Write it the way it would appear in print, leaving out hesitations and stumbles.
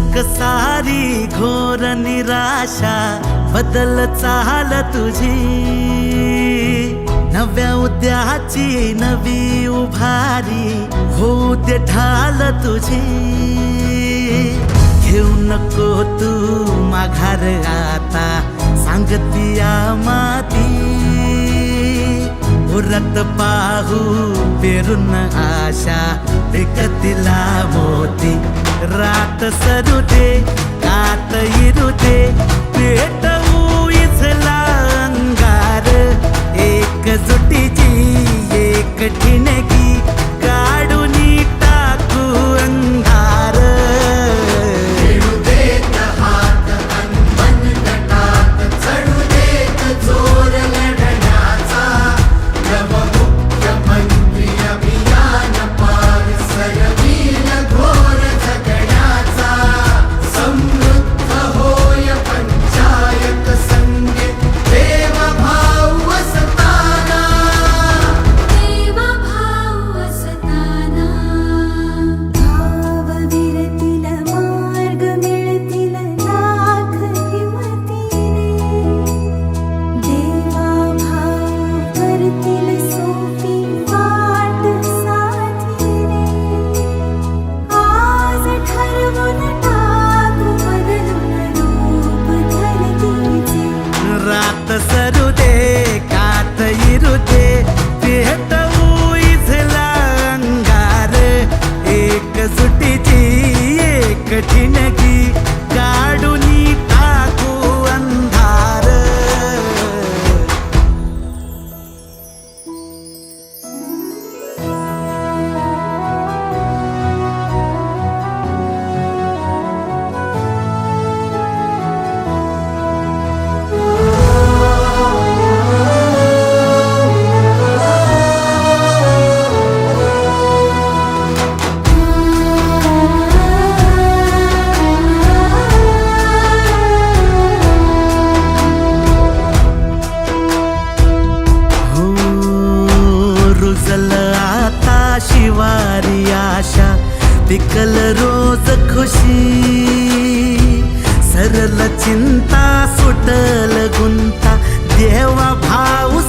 पुस्तक सारी घोर निराशा बदल चाल तुझी, नव्या उद्याची नवी उभारी होऊ दे ढाल तुझी। घेऊ नको तू माघार आता सांगतिया माती, उरत पाहू पेरून आशा विकतिला मोती। रात सरू दे कात इरू दे पेटवू इथला अंगार, एकजुटीची एक ठिणगी काढून टाकू अंधार। खेळू देत हात अनमन तटात, चढू देत जोर लढण्याचा। नवमुख्यमंत्री अभियान पार सरवील घोर जगण्याचा। समृद्ध होय पंचायत संगीत देवभाव असताना, देवभाव असताना। भावविरतील मार्ग मिळतील लाख हिमतीने, देवाभाव करतील सोपी वाट साथीने। आज ठरवून टाकू बदलून रूप धरतीचे, रात सरू दे कात इरू दे पेटवू इथला अंगार, एकजुटीची एक ठिणगी काढून टाकू अंधार। हो रुजल आता शिवारी आशा, पिकल रोज खुशी। सरल चिंता सुटल गुंता देवा भाऊ